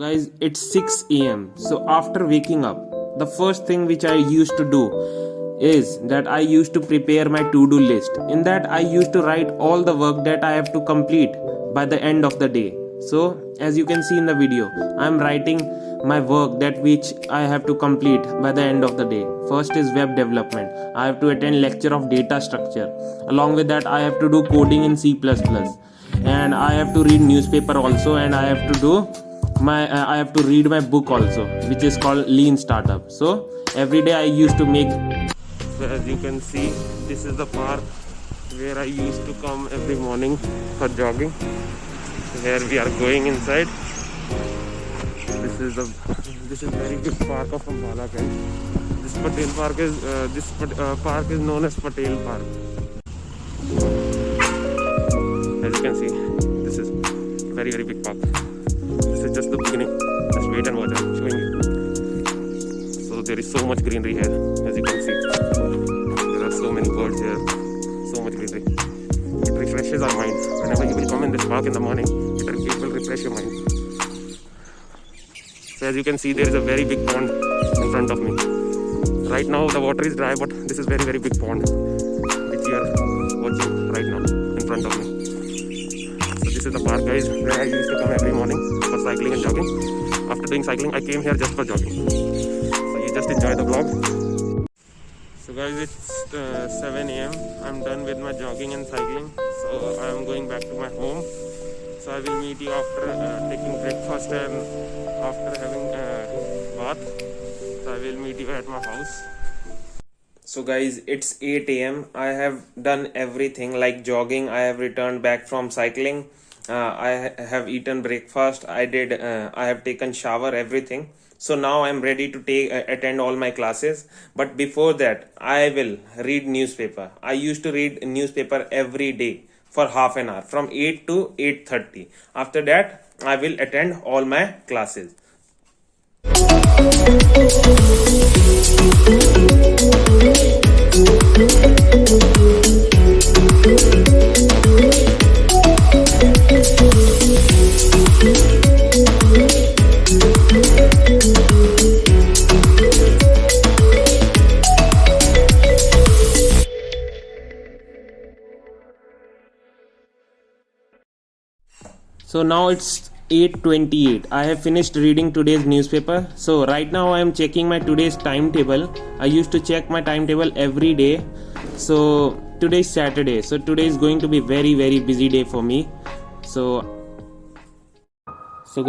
Guys, it's 6 a.m. So after waking up, the first thing which I used to do is that I used to prepare my to-do list. In that I used to write all the work that I have to complete by the end of the day. So as you can see in the video, I am writing my work that which I have to complete by the end of the day. First is web development. I have to attend lecture of data structure. Along with that, I have to do coding in C++, and I have to read newspaper also, and I have to do I have to read my book also, which is called Lean Startup. So every day I used to make. So as you can see, this is the park where I used to come every morning for jogging. Where we are going inside. This is very big park of Ambala Kent. This park is known as Patel Park. As you can see, this is very big park. This is just the beginning. Just wait and watch. I'm showing you. So there is so much greenery here, as you can see. There are so many birds here. So much greenery. It refreshes our minds. Whenever you will come in this park in the morning, it will refresh your mind. So as you can see, there is a very big pond in front of me. Right now the water is dry, but this is very big pond which you are watching right now in front of me. So this is the park, guys, where I used to come every morning for cycling and jogging. After doing cycling, I came here just for jogging. So you just enjoy the vlog. So guys, it's 7 a.m. I'm done with my jogging and cycling. So I'm going back to my home. So I will meet you after taking breakfast and after having bath. So I will meet you at my house. So guys, it's 8 a.m. I have done everything like jogging. I have returned back from cycling. I have eaten breakfast. I have taken shower, everything. So now I'm ready to attend all my classes. But before that, I will read newspaper. I used to read newspaper every day for half an hour from 8 to 8:30. After that, I will attend all my classes. So now it's 8:28. I have finished reading today's newspaper. So right now I am checking my today's timetable. I used to check my timetable every day. So today is Saturday. So today is going to be very busy day for me. So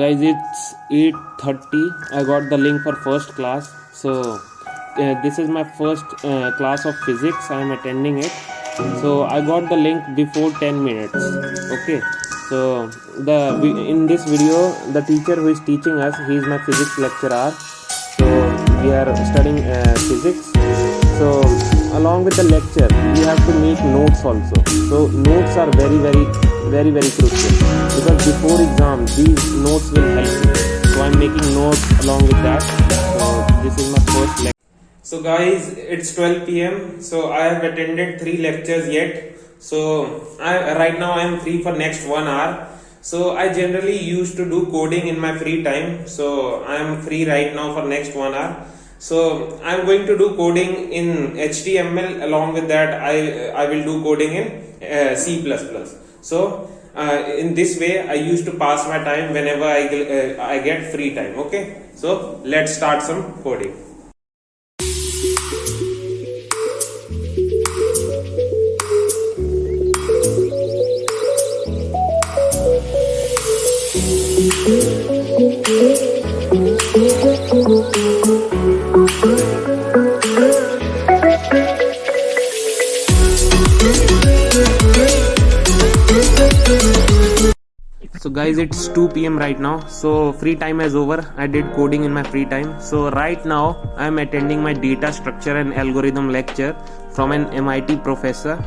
guys, it's 8:30. I got the link for first class. So this is my first class of physics. I am attending it. So I got the link before 10 minutes. Okay. So in this video, the teacher who is teaching us, he is my physics lecturer. So we are studying physics. So along with the lecture, we have to make notes also. So notes are very crucial, because before exam, these notes will help me. So I'm making notes along with that. So this is my first lecture. So guys, it's 12 p.m. So I have attended 3 lectures yet. So right now I am free for next 1 hour. So I generally used to do coding in my free time. So I am free right now for next 1 hour. So I am going to do coding in HTML. Along with that, I will do coding in C++. So in this way, I used to pass my time whenever I get free time. Okay. So let's start some coding. So guys, it's 2 p.m. right now. So free time is over. I did coding in my free time. So right now I am attending my data structure and algorithm lecture from an MIT professor.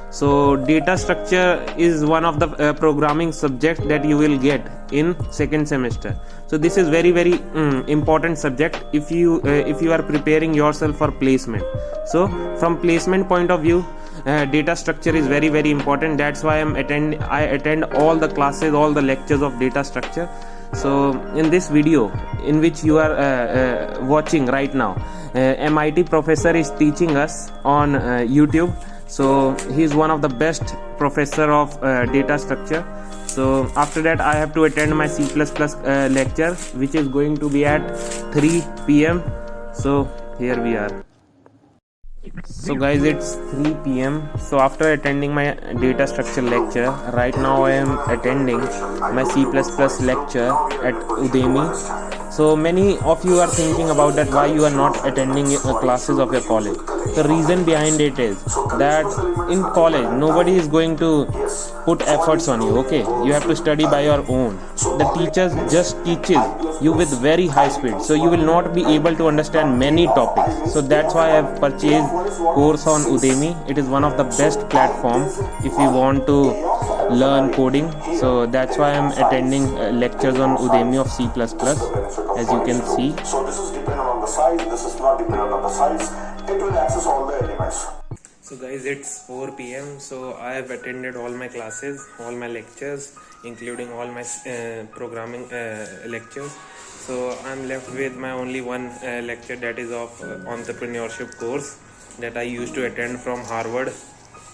So data structure is one of the programming subjects that you will get in second semester. So this is very important subject if you are preparing yourself for placement. So from placement point of view, data structure is very important. That's why I attend all the classes, all the lectures of data structure. So in this video in which you are watching right now, MIT professor is teaching us on YouTube. So he is one of the best professor of data structure. So after that I have to attend my C++ lecture, which is going to be at 3 p.m. So here we are. So guys, it's 3 p.m. So after attending my data structure lecture, right now I am attending my C++ lecture at Udemy. So many of you are thinking about that why you are not attending classes of your college. The reason behind it is that in college nobody is going to put efforts on you. Okay, you have to study by your own. The teachers just teaches you with very high speed, so you will not be able to understand many topics. So that's why I have purchased course on Udemy. It is one of the best platform if you want to learn coding. So that's why I'm attending lectures on Udemy of C++, as you can see. So this is dependent on the size, this is not dependent on the size. It will access all the elements. So guys, it's 4 p.m. So I have attended all my classes, all my lectures, including all my programming lectures. So I'm left with my only one lecture, that is of entrepreneurship course that I used to attend from Harvard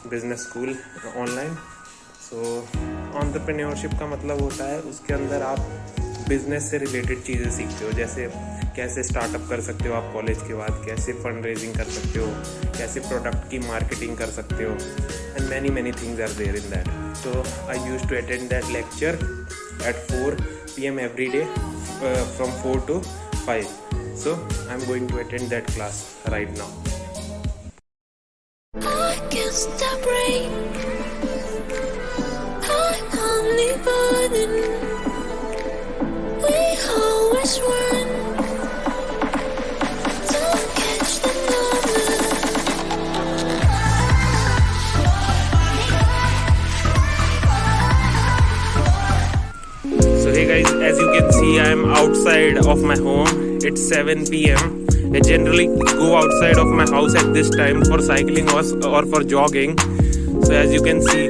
Business School online. So entrepreneurship का मतलब होता है उसके अंदर आप business से related चीज़ें सीखते हो, जैसे कैसे स्टार्टअप कर सकते हो आप कॉलेज के बाद, कैसे फंड रेजिंग कर सकते हो, कैसे प्रोडक्ट की मार्केटिंग कर सकते हो, and many things are there in that. So I used to attend that lecture at 4 p.m. every day from 4 to 5. So I'm going to attend that class right now. I can't stop rain. I'm only burning. We always run. Don't catch the moment. So hey guys, as you can see, I am outside of my home. It's 7 p.m. I generally go outside of my house at this time for cycling or for jogging. So as you can see,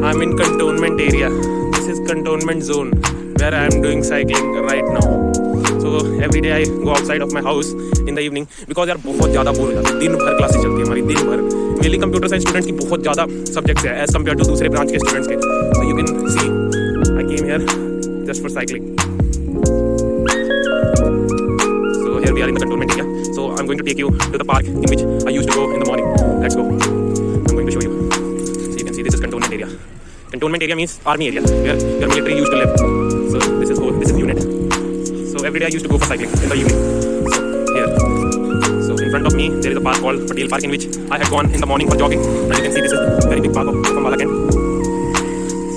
I'm in cantonment area. This is cantonment zone where I am doing cycling right now. So every day I go outside of my house in the evening because यार बहुत ज़्यादा bore हो जाता है. दिन भर classes चलती है हमारी, दिन भर. मेनली कंप्यूटर साइंस स्टूडेंट्स की बहुत ज़्यादा सब्जेक्ट्स है एज कम्पेयर टू दूसरे ब्रांच के स्टूडेंट्स के. So you can see I came here just for cycling. So here we are in the cantonment area. So I'm going to take you to the park in which I used to go in the morning. Let's go. I'm going to show you. So you can see this is cantonment area. Cantonment area means army area where your military used to live. So this is unit. So every day I used to go for cycling in the evening. So here. So in front of me there is a park called Patel Park in which I had gone in the morning for jogging. And you can see this is a very big park of Ambala Kent.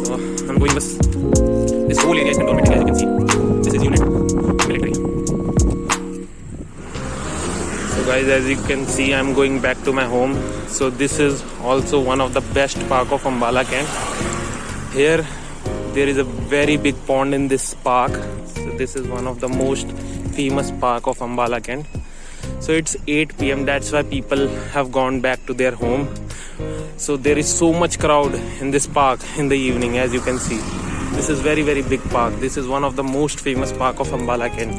So I'm going this whole area is cantonment area, as you can see. This is unit military. So guys, as you can see, I'm going back to my home. So this is also one of the best park of Ambala Kent. Here there is a very big pond in this park. So this is one of the most famous park of Ambala Kent. So it's 8 p.m. That's why people have gone back to their home. So there is so much crowd in this park in the evening, as you can see. This is very big park. This is one of the most famous park of Ambala Kent.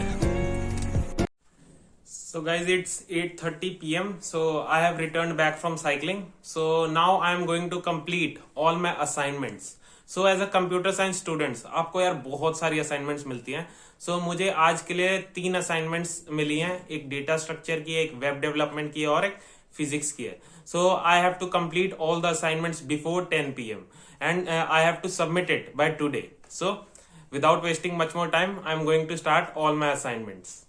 So guys, it's 8:30 p.m. So I have returned back from cycling. So now I am going to complete all my assignments. So as a computer science students, आपको यार बहुत सारी assignments मिलती हैं. So मुझे आज के लिए 3 assignments मिली हैं, एक data structure की, एक web development की और एक physics की है. So I have to complete all the assignments before 10 p.m. and I have to submit it by today. So without wasting much more time, I am going to start all my assignments.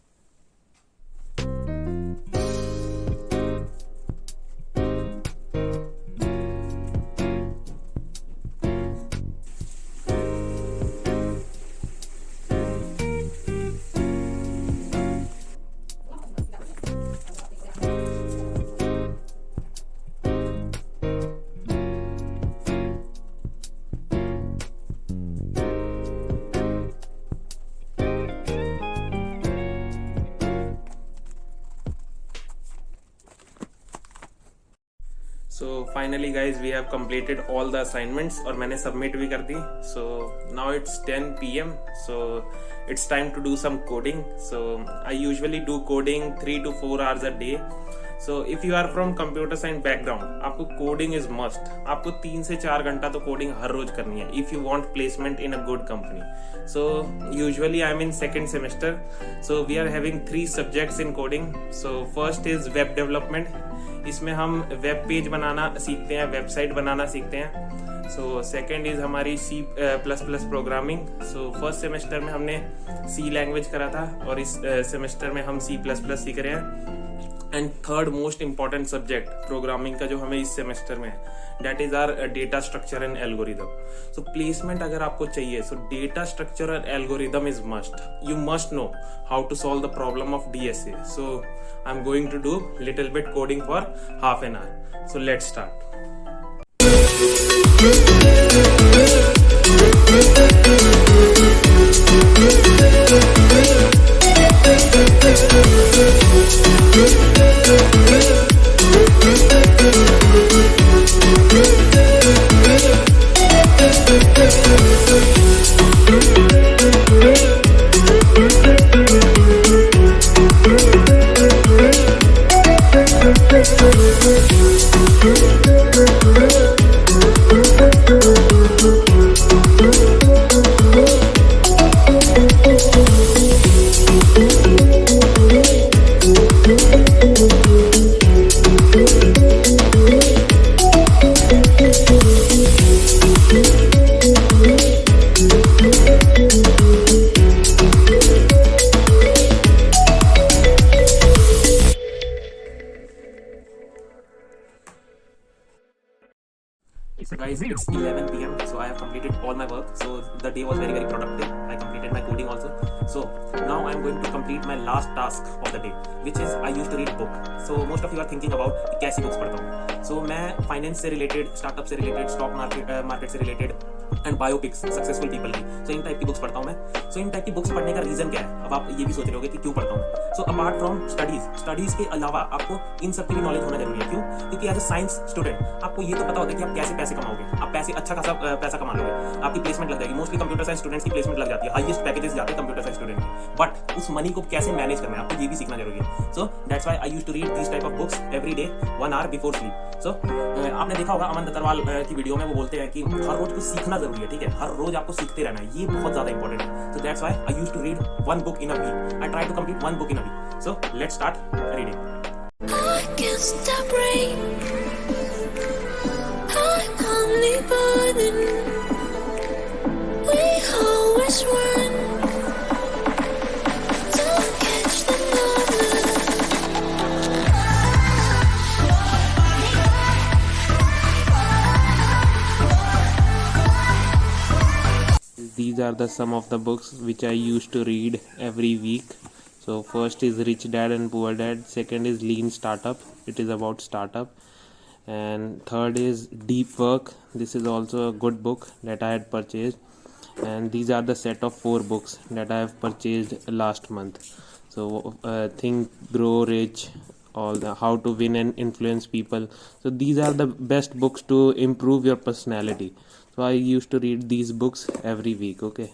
So finally guys we have completed all the assignments और मैंने submit भी कर दी. So now it's 10 PM. So it's time to do some coding. So I usually do coding 3 to 4 hours a day. So if you are from computer science background, आपको coding is must. आपको 3 से 4 घंटा तो coding हर रोज करनी है if you want placement in a good company. So usually I'm in second semester. So we are having 3 subjects in coding. So first is web development. इसमें हम web page बनाना सीखते हैं, वेबसाइट बनाना सीखते हैं. सो सेकेंड इज हमारी C++ programming. So first semester में हमने C language करा था और इस सेमेस्टर में हम C++ सीख रहे हैं. And third most important subject programming का जो हमें इस सेमेस्टर में है, that is our data structure and algorithm. So placement अगर आपको चाहिए, सो डेटा स्ट्रक्चर और algorithm is must. You must know how to solve the problem of DSA. So I am going to do little bit coding for half an hour. So let's start. Guys, it's 11 PM, so I have completed all my work. So the day was very productive. I completed my coding also. So now I'm going to complete my last task of the day, which is I used to read book. So most of you are thinking about कि कैसी books पढ़ता हूँ. So मैं finance से related, startup से related, stock market से related and biopics, successful people की, सो इन type की बुक्स पढ़ता हूँ मैं. सो इन टाइप की बुक्स पढ़ने का रीजन क्या है, अब आप ये भी सोच रहे होगे कि क्यों पढ़ता हूँ. सो अपार्ट फ्रॉम स्टडीज के अलावा आपको इन सब की भी नॉलेज होना जरूरी है. क्यों? क्योंकि एज अ साइंस स्टूडेंट आपको ये तो पता होता है कि आप कैसे पैसे कमाओगे, आप पैसे अच्छा खासा पैसा कमा लोगे, आपकी प्लेसमेंट लग जाएगी. मोस्टली कंप्यूटर साइंस स्टूडेंट्स की प्लेसमेंट लग जाती है, हाईएस्ट पैकेजेस जाते हैं कंप्यूटर साइंस स्टूडेंट के. बट उस मनी को कैसे मैनेज करना है आपको ये भी सीखना जरूरी है. So that's why I used to read this type of books every day 1 hour before sleep. So आपने देखा होगा अमन दत्तरवाल की वीडियो में वो बोलते हैं कि हर रोज कुछ सीखना जरूरी है. ठीक है, हर रोज आपको सीखते रहना है, ये बहुत ज्यादा इंपॉर्टेंट है. So that's why I used to read 1 book in a week. I try to complete 1 book in a week. So let's start reading. I can't stop praying. I'm only burning. We always run. Don't catch the moment. These are the some of the books which I used to read every week. So first is Rich Dad and Poor Dad. Second is Lean Startup. It is about startup. And third is Deep Work. This is also a good book that I had purchased. And these are the set of 4 books that I have purchased last month. So Think, Grow Rich, all the How to Win and Influence People. So these are the best books to improve your personality. So I used to read these books every week. Okay.